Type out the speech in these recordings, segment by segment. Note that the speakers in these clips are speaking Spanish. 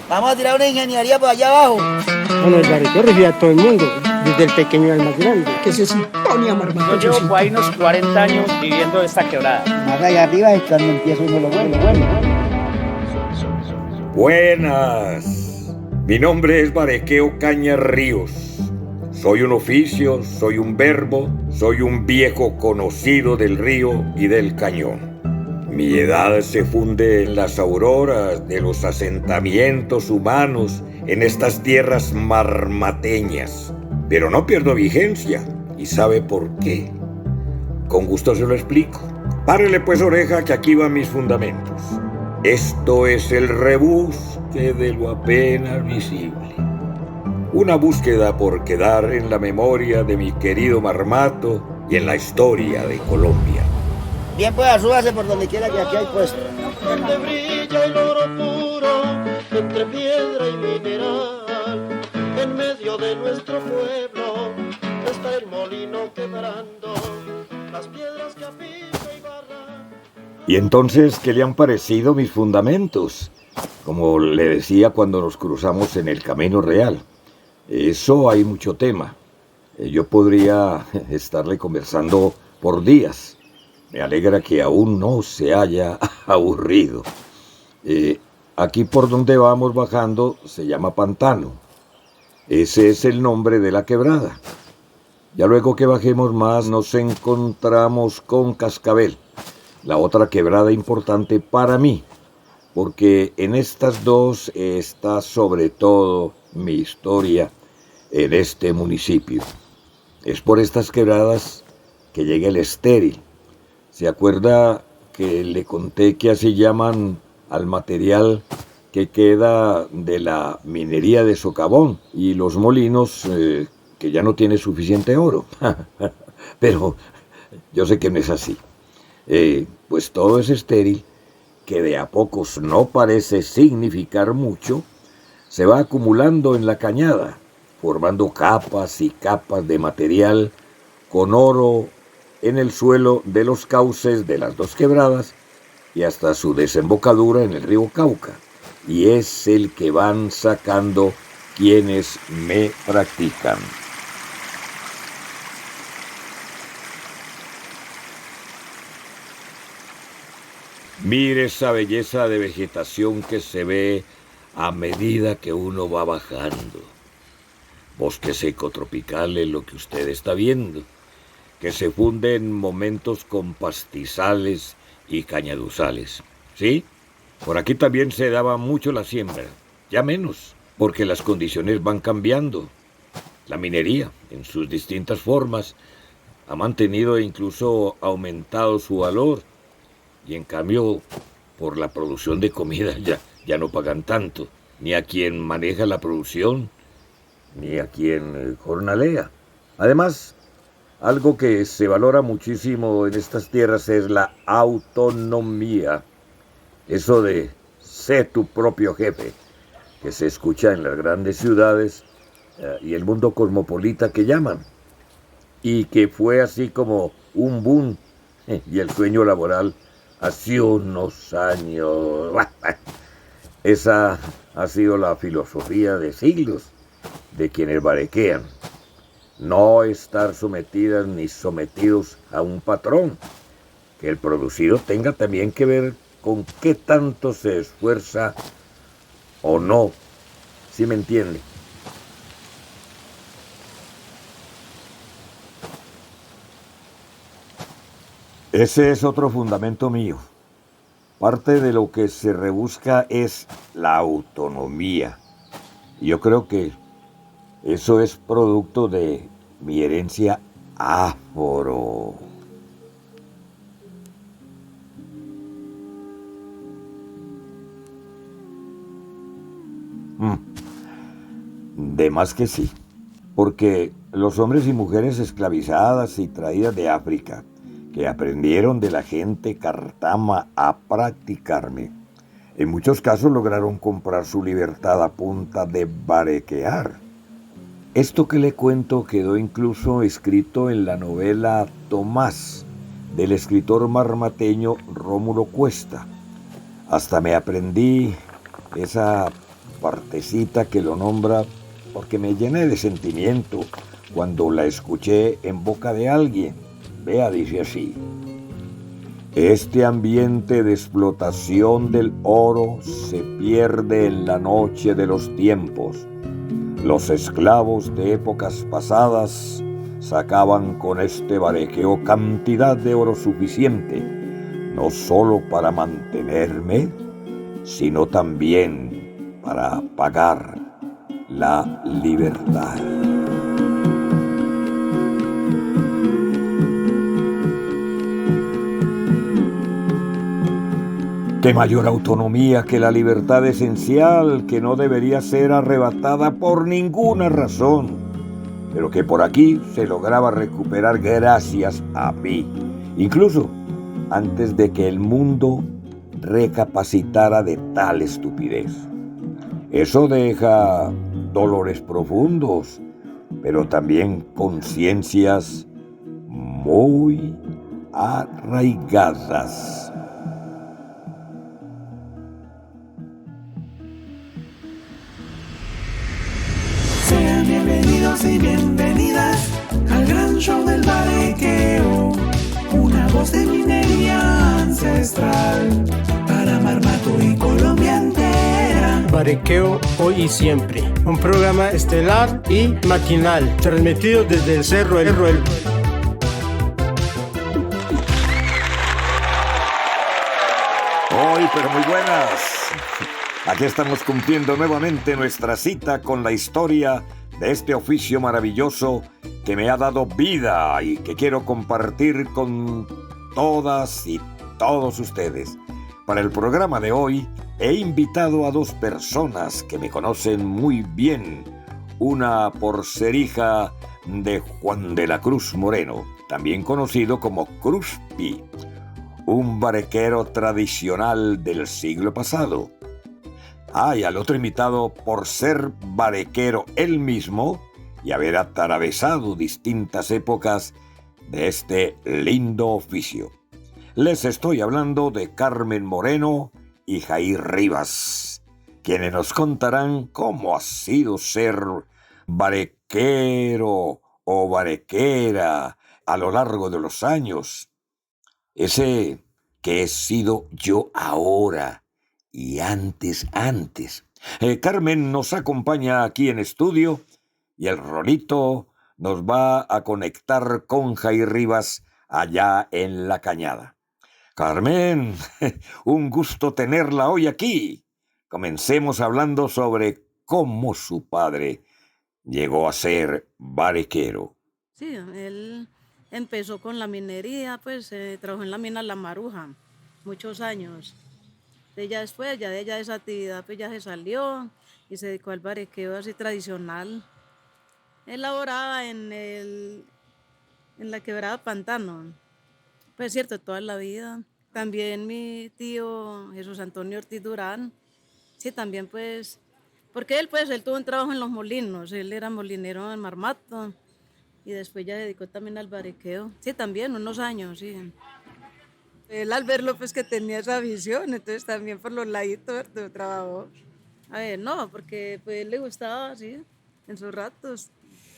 Vamos a tirar una ingeniería por allá abajo. Bueno, el barrio recibe a todo el mundo, desde el pequeño al más grande. Que se sintonía, Marmato. Yo llevo por ahí unos 40 años viviendo esta quebrada. Más allá arriba es cuando empieza uno lo bueno. Buenas. Mi nombre es Barequeo Cañas Ríos. Soy un oficio, soy un verbo, soy un viejo conocido del río y del cañón. Mi edad se funde en las auroras de los asentamientos humanos en estas tierras marmateñas. Pero no pierdo vigencia. ¿Y sabe por qué? Con gusto se lo explico. Párele pues oreja que aquí van mis fundamentos. Esto es el rebusque de lo apenas visible. Una búsqueda por quedar en la memoria de mi querido Marmato y en la historia de Colombia. Bien, pues súbase por donde quiera que aquí hay puesto. Donde brilla el oro puro, entre piedra y mineral, en medio de nuestro pueblo está el molino quebrando las piedras que a pico y barra. ¿Y entonces qué le han parecido mis fundamentos? Como le decía cuando nos cruzamos en el Camino Real. Eso hay mucho tema. Yo podría estarle conversando por días. Me alegra que aún no se haya aburrido. Aquí por donde vamos bajando se llama Pantano. Ese es el nombre de la quebrada. Ya luego que bajemos más nos encontramos con Cascabel, la otra quebrada importante para mí, porque en estas dos está sobre todo mi historia en este municipio. Es por estas quebradas que llega el estéril. ¿Se acuerda que le conté que así llaman al material que queda de la minería de socavón y los molinos que ya no tiene suficiente oro? Pero yo sé que no es así. Pues todo es estéril, que de a pocos no parece significar mucho, se va acumulando en la cañada, formando capas y capas de material con oro en el suelo de los cauces de las dos quebradas y hasta su desembocadura en el río Cauca. Y es el que van sacando quienes me practican. Mire esa belleza de vegetación que se ve a medida que uno va bajando. Bosque seco tropical es lo que usted está viendo, que se funde en momentos con pastizales y cañaduzales. ¿Sí? Por aquí también se daba mucho la siembra, ya menos, porque las condiciones van cambiando. La minería, en sus distintas formas, ha mantenido e incluso aumentado su valor, y en cambio, por la producción de comida ya no pagan tanto, ni a quien maneja la producción, ni a quien jornalea. Además, algo que se valora muchísimo en estas tierras es la autonomía. Eso de ser tu propio jefe, que se escucha en las grandes ciudades y el mundo cosmopolita que llaman. Y que fue así como un boom y el sueño laboral hace unos años. Esa ha sido la filosofía de siglos de quienes barequean. No estar sometidas ni sometidos a un patrón. Que el producido tenga también que ver con qué tanto se esfuerza o no. ¿Sí me entiende? Ese es otro fundamento mío. Parte de lo que se rebusca es la autonomía. Y yo creo que eso es producto de mi herencia afro. De más que sí, porque los hombres y mujeres esclavizadas y traídas de África, que aprendieron de la gente cartama a practicarme, en muchos casos lograron comprar su libertad a punta de barequear. Esto que le cuento quedó incluso escrito en la novela Tomás, del escritor marmateño Rómulo Cuesta. Hasta me aprendí esa partecita que lo nombra porque me llené de sentimiento cuando la escuché en boca de alguien. Vea, dice así: este ambiente de explotación del oro se pierde en la noche de los tiempos. Los esclavos de épocas pasadas sacaban con este barequeo cantidad de oro suficiente, no solo para mantenerme, sino también para pagar la libertad. Qué mayor autonomía que la libertad esencial, que no debería ser arrebatada por ninguna razón, pero que por aquí se lograba recuperar gracias a mí, incluso antes de que el mundo recapacitara de tal estupidez. Eso deja dolores profundos, pero también conciencias muy arraigadas. Sean bienvenidos y bienvenidas al gran show del barequeo, una voz de minería ancestral para Marmato y Colombia entera. Barequeo hoy y siempre, un programa estelar y matinal, transmitido desde el Cerro El Ruel. Hoy, pero muy buenas. Aquí estamos cumpliendo nuevamente nuestra cita con la historia de este oficio maravilloso que me ha dado vida y que quiero compartir con todas y todos ustedes. Para el programa de hoy he invitado a dos personas que me conocen muy bien. Una por ser hija de Juan de la Cruz Moreno, también conocido como Cruzpi, un barequero tradicional del siglo pasado. Y al otro invitado por ser barequero él mismo y haber atravesado distintas épocas de este lindo oficio. Les estoy hablando de Carmen Moreno y Jair Rivas, quienes nos contarán cómo ha sido ser barequero o barequera a lo largo de los años. Ese que he sido yo ahora y antes. Carmen nos acompaña aquí en estudio y el Rolito nos va a conectar con Jair Rivas allá en la Cañada. Carmen, un gusto tenerla hoy aquí. Comencemos hablando sobre cómo su padre llegó a ser barequero. Sí, él empezó con la minería, pues trabajó en la mina La Maruja muchos años. Ella después, ya de esa actividad, pues ya se salió y se dedicó al barequeo así tradicional. Él laboraba en la quebrada Pantano, pues cierto, toda la vida. También mi tío Jesús Antonio Ortiz Durán, sí, también pues, porque él tuvo un trabajo en los molinos, él era molinero en Marmato y después ya se dedicó también al barequeo, sí, también unos años, sí. Él al verlo pues que tenía esa visión, entonces también por los laditos trabajó. A ver, no, porque pues le gustaba, sí, en sus ratos,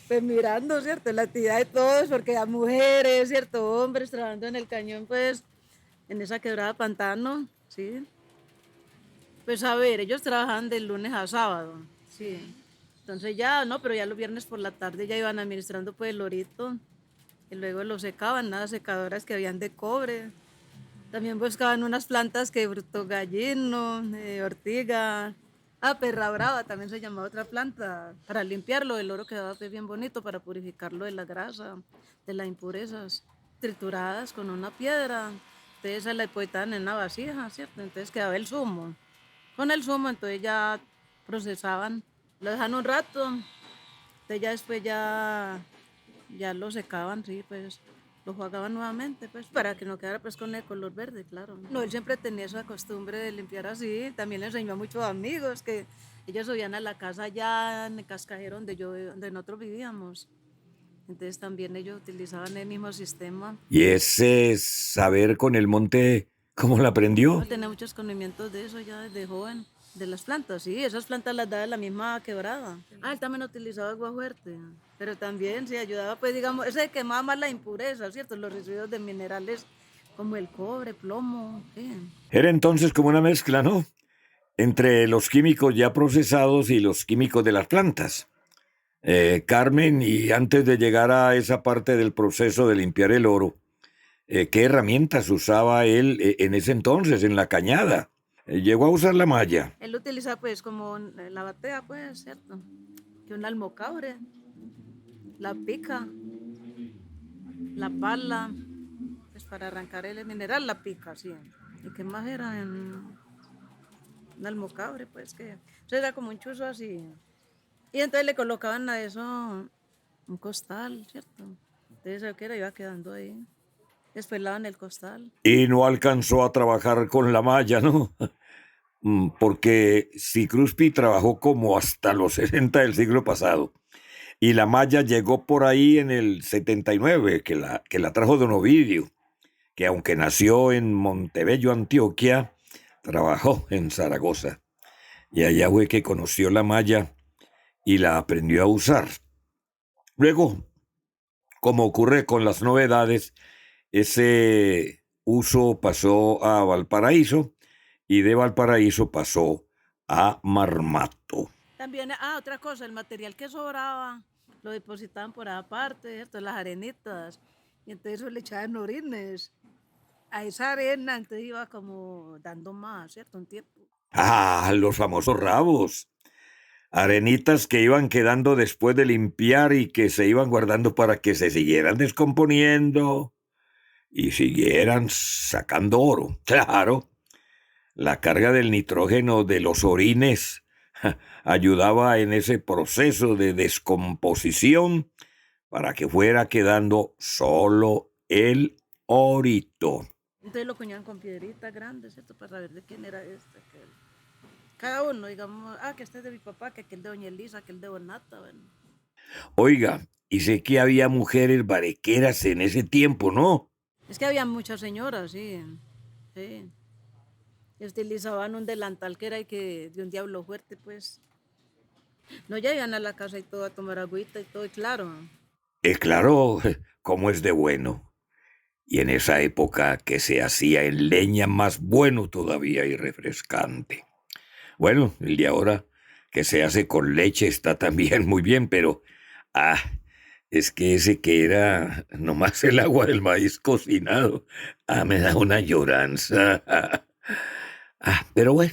pues mirando, ¿cierto? La actividad de todos, porque a mujeres, ¿cierto? Hombres trabajando en el cañón, pues, en esa quebrada Pantano, sí. Pues a ver, ellos trabajaban de lunes a sábado, sí. Entonces ya, no, pero ya los viernes por la tarde ya iban administrando pues el lorito, y luego lo secaban, las secadoras que habían de cobre. También buscaban unas plantas que fruto gallino, ortiga, perra brava, también se llamaba otra planta, para limpiarlo, el oro quedaba pues bien bonito, para purificarlo de la grasa, de las impurezas, trituradas con una piedra, entonces se la depositaban en una vasija, ¿cierto? Entonces quedaba el zumo. Con el zumo entonces ya procesaban, lo dejan un rato, entonces ya después ya lo secaban, sí, pues lo jugaban nuevamente, pues, para que no quedara pues con el color verde, claro. No, él siempre tenía esa costumbre de limpiar así, también le enseñó a muchos amigos que ellos subían a la casa allá en el cascajero donde nosotros vivíamos. Entonces también ellos utilizaban el mismo sistema. ¿Y ese saber con el monte, cómo lo aprendió? Tenía muchos conocimientos de eso ya desde joven. De las plantas, sí, esas plantas las daba la misma quebrada. Él también utilizaba agua fuerte, pero también se ayudaba, pues digamos, ese quemaba más la impureza, ¿cierto? Los residuos de minerales como el cobre, plomo, sí. Era entonces como una mezcla, ¿no? Entre los químicos ya procesados y los químicos de las plantas. Carmen, y antes de llegar a esa parte del proceso de limpiar el oro, ¿qué herramientas usaba él en ese entonces, en la cañada? Llegó a usar la malla. Él utiliza pues como la batea, pues, ¿cierto? Que un almocabre, la pica, la pala, pues para arrancar el mineral, la pica, sí. ¿Y qué más era? Un almocabre, pues, que eso era como un chuzo así. Y entonces le colocaban a eso un costal, ¿cierto? Entonces eso que era, iba quedando ahí. Despelaban el costal. Y no alcanzó a trabajar con la malla, ¿no? Porque Sicruspi trabajó como hasta los 60 del siglo pasado. Y la malla llegó por ahí en el 79, que la trajo don Ovidio, que aunque nació en Montebello, Antioquia, trabajó en Zaragoza. Y allá fue que conoció la malla y la aprendió a usar. Luego, como ocurre con las novedades, ese uso pasó a Valparaíso y de Valparaíso pasó a Marmato. También, otra cosa, el material que sobraba lo depositaban por aparte, ¿cierto? Las arenitas. Y entonces eso le echaban orines. A esa arena, entonces iba como dando más, ¿cierto? Un tiempo. Los famosos rabos. Arenitas que iban quedando después de limpiar y que se iban guardando para que se siguieran descomponiendo y siguieran sacando oro. Claro, la carga del nitrógeno de los orines ayudaba en ese proceso de descomposición para que fuera quedando solo el orito. Entonces lo cuñaban con piedritas grandes, ¿cierto? Para saber de quién era este. Cada uno, digamos, que este es de mi papá, que aquel de doña Elisa, que el de Bonata, bueno. Oiga, y sé que había mujeres barequeras en ese tiempo, ¿no? Es que había muchas señoras, sí. Sí. Utilizaban un delantal que era de un diablo fuerte, pues. No, ya iban a la casa y todo a tomar agüita y todo, y claro. Claro, como es de bueno. Y en esa época que se hacía en leña, más bueno todavía y refrescante. Bueno, el de ahora que se hace con leche está también muy bien, pero es que ese que era nomás el agua del maíz cocinado, me da una lloranza. Pero bueno,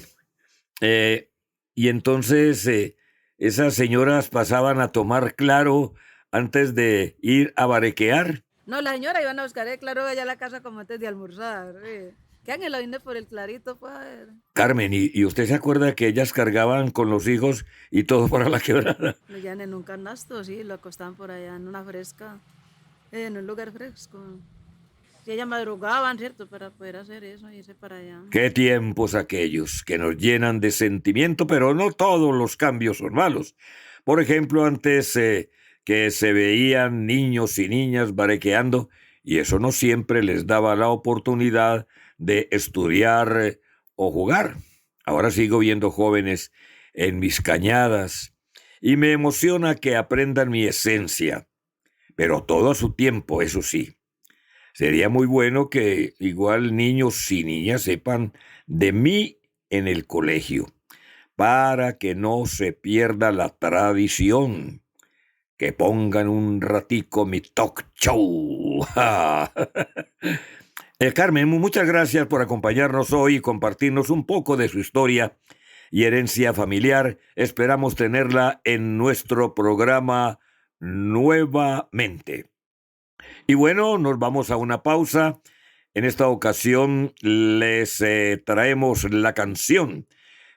y entonces esas señoras pasaban a tomar claro antes de ir a barequear. No, la señora iban a buscar el claro allá a la casa como antes de almorzar. Que Ángel lo vine por el clarito, pues. Carmen, ¿y usted se acuerda que ellas cargaban con los hijos y todo para la quebrada? Lo llevan en un canasto, sí, lo acostaban por allá en una fresca, en un lugar fresco. Y ellas madrugaban, ¿cierto? Para poder hacer eso, irse para allá. Qué tiempos aquellos que nos llenan de sentimiento, pero no todos los cambios son malos. Por ejemplo, antes que se veían niños y niñas barequeando, y eso no siempre les daba la oportunidad de estudiar o jugar. Ahora sigo viendo jóvenes en mis cañadas y me emociona que aprendan mi esencia, pero todo a su tiempo, eso sí. Sería muy bueno que igual niños y niñas sepan de mí en el colegio, para que no se pierda la tradición. Que pongan un ratico mi talk show. Carmen, muchas gracias por acompañarnos hoy y compartirnos un poco de su historia y herencia familiar. Esperamos tenerla en nuestro programa nuevamente. Y bueno, nos vamos a una pausa. En esta ocasión les traemos la canción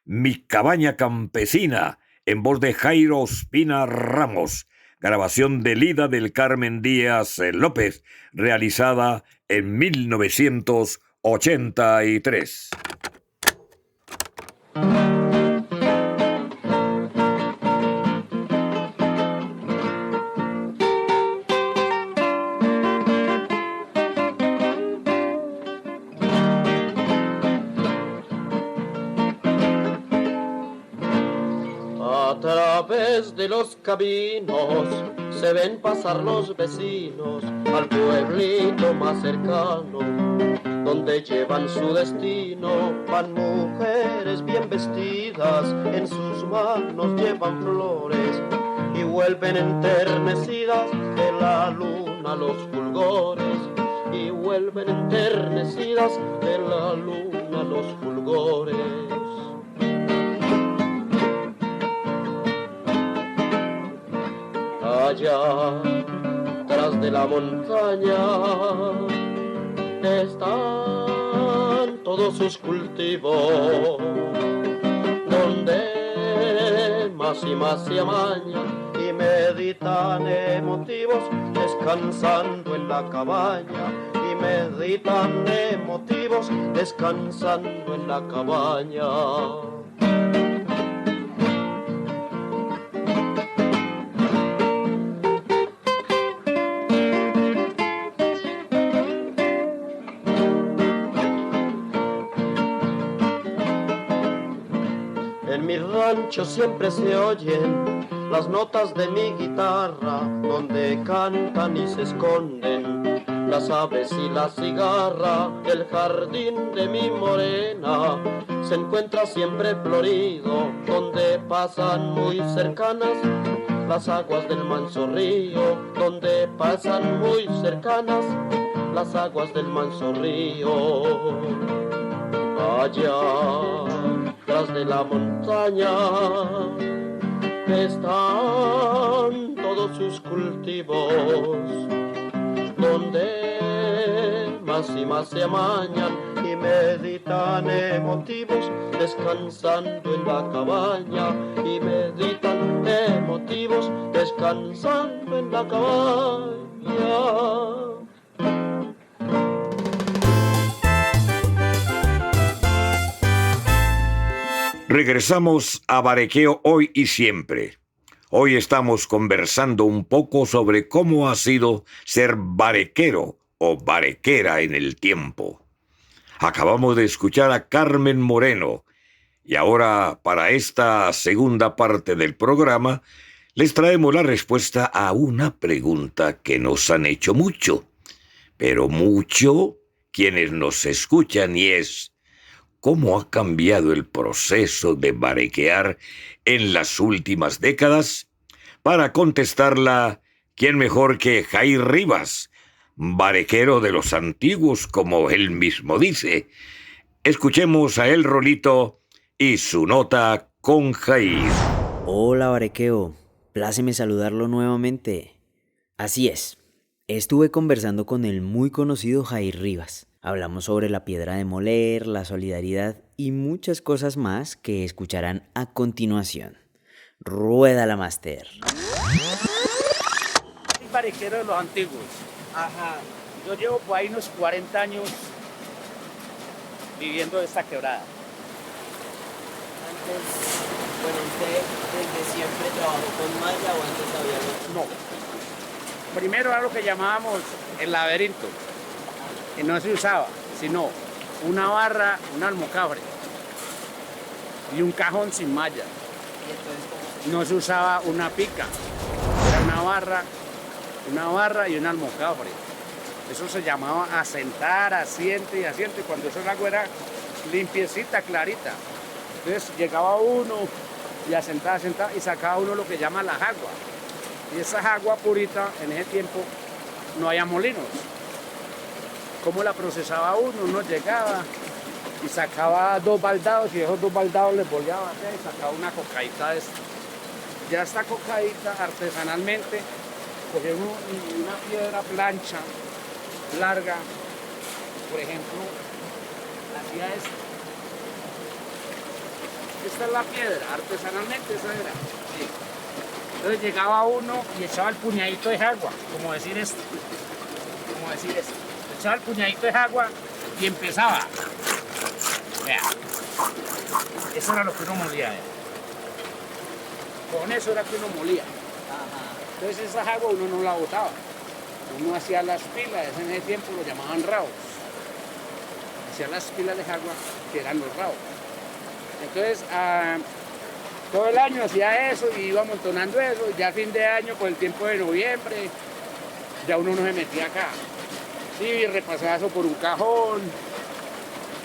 Mi Cabaña Campesina, en voz de Jairo Ospina Ramos, grabación de Lida del Carmen Díaz López, realizada en 1983. A través de los caminos se ven pasar los vecinos al pueblito más cercano, donde llevan su destino. Van mujeres bien vestidas, en sus manos llevan flores y vuelven enternecidas de la luna los fulgores, y vuelven enternecidas de la luna los fulgores. Allá, tras de la montaña, están todos sus cultivos, donde más y más se amañan y meditan emotivos, descansando en la cabaña, y meditan emotivos, descansando en la cabaña. En mi rancho siempre se oyen las notas de mi guitarra, donde cantan y se esconden las aves y la cigarra. El jardín de mi morena se encuentra siempre florido, donde pasan muy cercanas las aguas del manso río, donde pasan muy cercanas las aguas del manso río. Allá, tras de la montaña, están todos sus cultivos, donde más y más se amañan y meditan emotivos, descansando en la cabaña, y meditan emotivos, descansando en la cabaña. Regresamos a Barequeo hoy y siempre. Hoy estamos conversando un poco sobre cómo ha sido ser barequero o barequera en el tiempo. Acabamos de escuchar a Carmen Moreno y ahora, para esta segunda parte del programa, les traemos la respuesta a una pregunta que nos han hecho mucho, pero mucho quienes nos escuchan, y es: ¿cómo ha cambiado el proceso de barequear en las últimas décadas? Para contestarla, ¿quién mejor que Jair Rivas, barequero de los antiguos, como él mismo dice? Escuchemos a él, Rolito, y su nota con Jair. Hola, barequeo. Pláceme saludarlo nuevamente. Así es, estuve conversando con el muy conocido Jair Rivas. Hablamos sobre la piedra de moler, la solidaridad y muchas cosas más que escucharán a continuación. Rueda la máster. Soy barequero de los antiguos. Ajá. Yo llevo por ahí unos 40 años viviendo esta quebrada. Antes, bueno, ¿usted desde siempre trabajó con malla o antes había otro? No. Primero era lo que llamábamos el laberinto, que no se usaba, sino una barra, un almocabre y un cajón sin malla. No se usaba una pica, era una barra y un almocabre. Eso se llamaba asentar, asiente y asiente, cuando eso el agua era limpiecita, clarita. Entonces llegaba uno y asentaba y sacaba uno lo que llama la jagua. Y esa jagua purita, en ese tiempo no había molinos. ¿Cómo la procesaba uno? Uno llegaba y sacaba 2 baldados, y esos 2 baldados les volvía y sacaba una cocaíta de esta. Ya esta cocaíta artesanalmente cogía una piedra plancha larga, por ejemplo, hacía esto. Esta es la piedra, artesanalmente esa era. Sí. Entonces llegaba uno y echaba el puñadito de agua, como decir esto. Echaba el puñadito de agua y empezaba. Vea. Eso era lo que uno molía. Con eso era que uno molía. Entonces esa agua uno no la botaba. Uno hacía las pilas, en ese tiempo lo llamaban raos. Hacía las pilas de agua que eran los raos. Entonces Todo el año hacía eso y iba amontonando eso. Ya a fin de año, por el tiempo de noviembre, ya uno no se metía acá. Sí, repasaba eso por un cajón,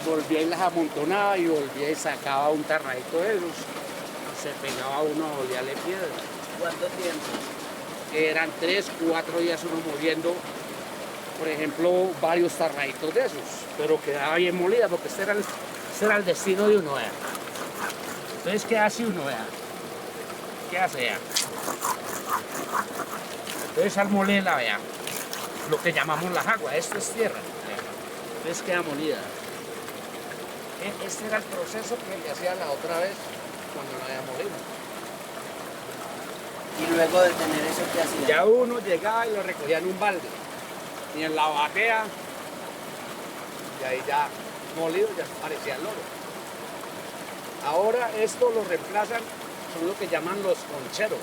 volvía y las amontonaba y volvía y sacaba un tarradito de esos. Se pegaba uno a olearle piedra. ¿Cuánto tiempo? Eran 3, 4 días uno moviendo, por ejemplo, varios tarraditos de esos, pero quedaba bien molida porque este era el destino de uno, vea. Entonces, ¿qué hace uno, vea? ¿Qué hace, vea? Entonces, al molerla, vea, lo que llamamos la jagua, esto es tierra, vea. Entonces queda molida. Este era el proceso que le hacía la otra vez cuando no había molido. Y luego de tener eso, ¿qué hacía? Ya uno llegaba y lo recogía en un balde y en la batea, y ahí ya molido ya parecía el loro. Ahora esto lo reemplazan, son lo que llaman los concheros.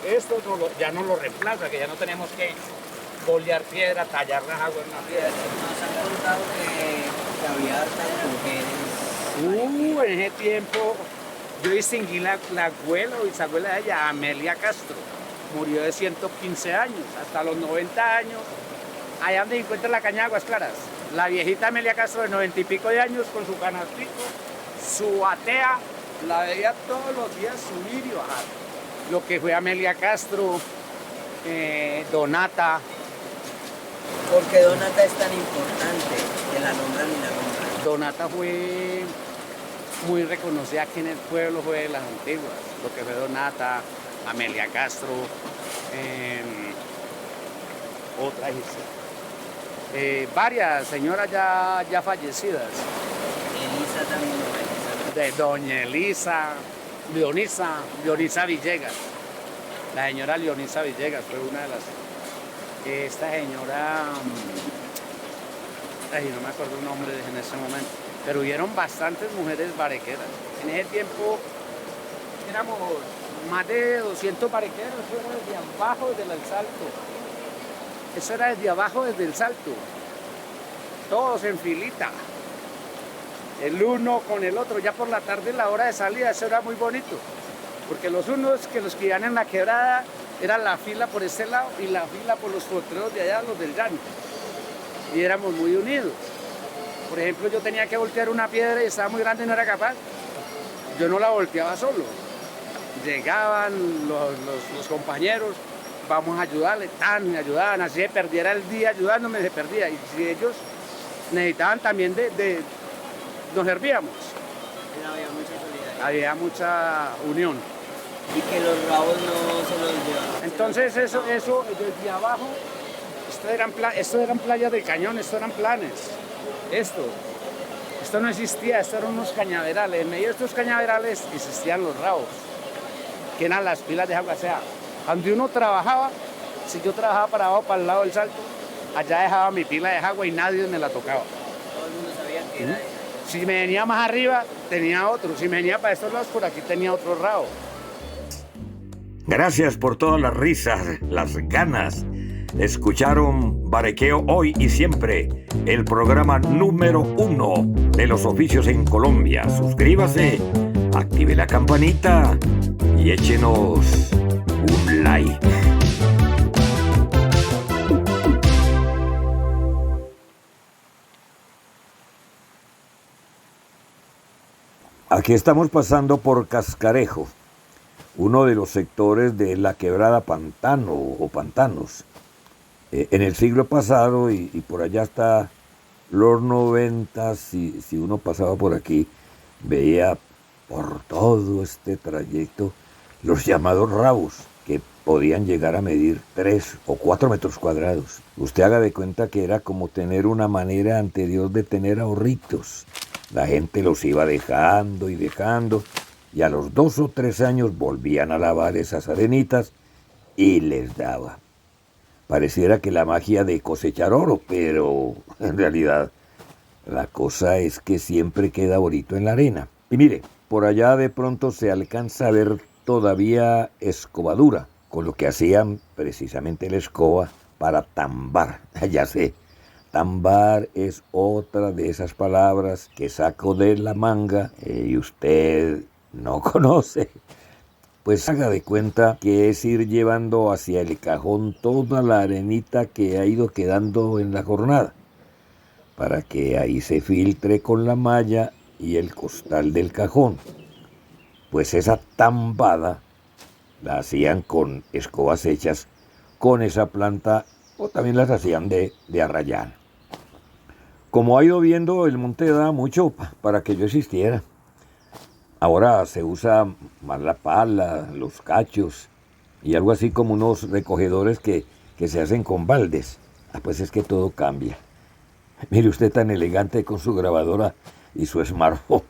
Esto ya no lo reemplaza, que ya no tenemos que bolear piedra, tallar las aguas en la piedra. Nos han contado que había hartas mujeres. En ese tiempo yo distinguí la abuela o bisabuela de ella, Amelia Castro. Murió de 115 años, hasta los 90 años. Allá donde se encuentra la caña de Aguas Claras. La viejita Amelia Castro de 90 y pico de años con su canastico, su batea, la veía todos los días subir y bajar. Lo que fue Amelia Castro, Donata. ¿Por qué Donata es tan importante? Que la nombran y la nombran. Donata fue muy reconocida aquí en el pueblo, fue de las antiguas. Lo que fue Donata, Amelia Castro, otra varias señoras ya fallecidas. Elisa también lo fue. De doña Elisa, Leonisa Villegas. La señora Leonisa Villegas fue una de las... Esta señora... no me acuerdo el nombre en ese momento. Pero hubieron bastantes mujeres barequeras. En ese tiempo éramos más de 200 barequeros, eso era desde abajo del salto. Eso era desde abajo, desde el salto. Todos en filita. El uno con el otro. Ya por la tarde, la hora de salida, eso era muy bonito. Porque los que iban en la quebrada, era la fila por este lado y la fila por los potreros de allá, los del llano. Y éramos muy unidos. Por ejemplo, yo tenía que voltear una piedra y estaba muy grande y no era capaz. Yo no la volteaba solo. Llegaban los compañeros, vamos a ayudarle, me ayudaban, así se perdiera el día ayudándome, se perdía. Y si ellos necesitaban también nos servíamos. Había mucha solidaridad. Había mucha unión. Y que los rabos no se los llevaban. Entonces eso desde abajo, esto eran playas del cañón, esto eran planes. Esto no existía, esto eran unos cañaverales. En medio de estos cañaverales existían los rabos, que eran las pilas de agua. O sea, donde uno trabajaba, si yo trabajaba para abajo, para el lado del salto, allá dejaba mi pila de agua y nadie me la tocaba. Todo el mundo sabía que era esa. Si me venía más arriba, tenía otro. Si me venía para estos lados, por aquí tenía otro rabo. Gracias por todas las risas, las ganas. Escucharon Barequeo Hoy y Siempre, el programa número 1 de los oficios en Colombia. Suscríbase, active la campanita y échenos un like. Aquí estamos pasando por Cascarejo, uno de los sectores de la quebrada Pantano o Pantanos. En el siglo pasado, y por allá hasta los 90, si uno pasaba por aquí, veía por todo este trayecto los llamados rabos, que podían llegar a medir 3 o 4 metros cuadrados. Usted haga de cuenta que era como tener una manera ante Dios de tener ahorritos. La gente los iba dejando y dejando, y a los 2 o 3 años volvían a lavar esas arenitas y les daba. Pareciera que la magia de cosechar oro, pero en realidad la cosa es que siempre queda orito en la arena. Y mire, por allá de pronto se alcanza a ver todavía escobadura, con lo que hacían precisamente la escoba para tambar, ya sé, Tambar es otra de esas palabras que saco de la manga y usted no conoce. Pues haga de cuenta que es ir llevando hacia el cajón toda la arenita que ha ido quedando en la jornada, para que ahí se filtre con la malla y el costal del cajón. Pues esa tambada la hacían con escobas hechas con esa planta, o también las hacían de arrayán. Como ha ido viendo, el monte da mucho para que yo existiera. Ahora se usa más la pala, los cachos y algo así como unos recogedores que se hacen con baldes. Pues es que todo cambia. Mire usted tan elegante con su grabadora y su smartphone.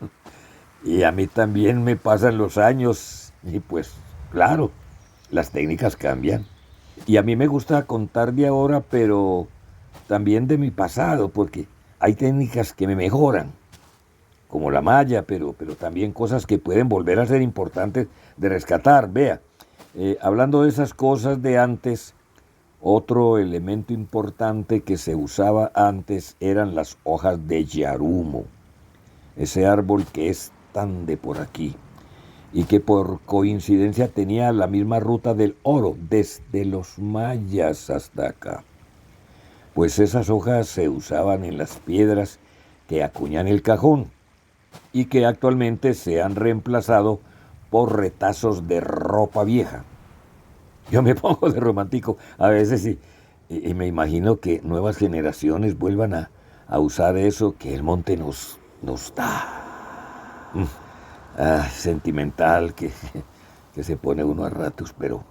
Y a mí también me pasan los años y pues claro, las técnicas cambian. Y a mí me gusta contar de ahora, pero también de mi pasado, porque hay técnicas que me mejoran, como la malla, pero también cosas que pueden volver a ser importantes de rescatar. Vea, hablando de esas cosas de antes, otro elemento importante que se usaba antes eran las hojas de yarumo, ese árbol que es tan de por aquí y que por coincidencia tenía la misma ruta del oro desde los mayas hasta acá. Pues esas hojas se usaban en las piedras que acuñan el cajón y que actualmente se han reemplazado por retazos de ropa vieja. Yo me pongo de romántico a veces y me imagino que nuevas generaciones vuelvan a usar eso que el monte nos da. Sentimental que se pone uno a ratos, pero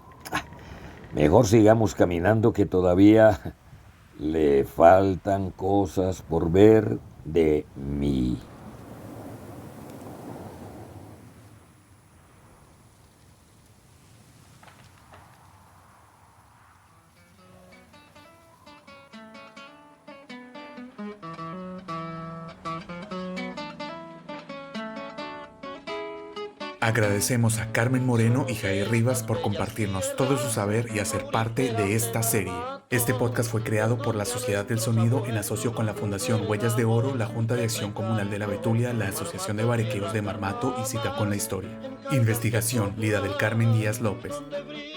mejor sigamos caminando, que todavía le faltan cosas por ver de mí. Agradecemos a Carmen Moreno y Jair Rivas por compartirnos todo su saber y hacer parte de esta serie. Este podcast fue creado por la Sociedad del Sonido en asocio con la Fundación Huellas de Oro, la Junta de Acción Comunal de la Betulia, la Asociación de Barequeros de Marmato y Cita con la Historia. Investigación, Lida del Carmen Díaz López.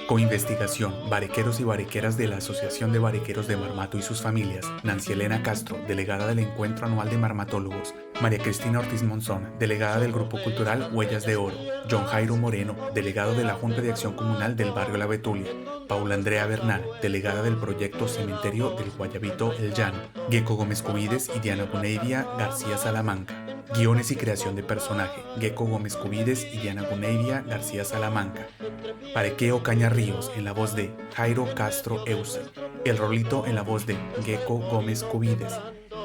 Coinvestigación, barequeros y barequeras de la Asociación de Barequeros de Marmato y sus familias, Nancy Elena Castro, delegada del Encuentro Anual de Marmatólogos, María Cristina Ortiz Monzón, delegada del Grupo Cultural Huellas de Oro, John Jairo Moreno, delegado de la Junta de Acción Comunal del Barrio La Betulia, Paula Andrea Bernal, delegada del Proyecto Cementerio del Guayabito El Llano, Gecko Gómez Cubides y Diana Guneivia García Salamanca. Guiones y creación de personaje, Gecko Gómez Cubides y Diana Guneivia García Salamanca. Barequeo Caña Ríos en la voz de Jairo Castro Euse. El Rolito en la voz de Gecko Gómez Cubides.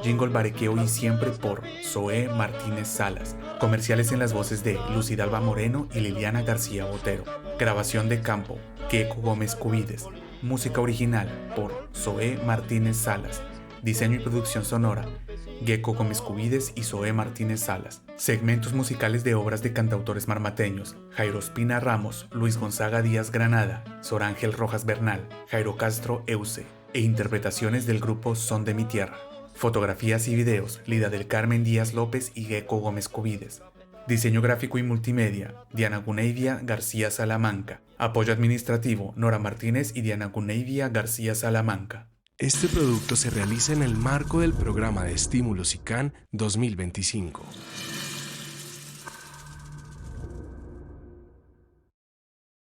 Jingle Barequeo y Siempre por Zoé Martínez Salas. Comerciales en las voces de Lucidalba Moreno y Liliana García Botero. Grabación de campo, Gecko Gómez Cubides. Música original por Zoé Martínez Salas. Diseño y producción sonora, Gecko Gómez Cubides y Zoé Martínez Salas. Segmentos musicales de obras de cantautores marmateños, Jairo Espina Ramos, Luis Gonzaga Díaz Granada, Sor Ángel Rojas Bernal, Jairo Castro Euse, e interpretaciones del grupo Son de mi Tierra. Fotografías y videos, Lida del Carmen Díaz López y Gecko Gómez Cubides. Diseño gráfico y multimedia, Diana Guneivia García Salamanca. Apoyo administrativo, Nora Martínez y Diana Guneivia García Salamanca. Este producto se realiza en el marco del programa de estímulo SICAN 2025.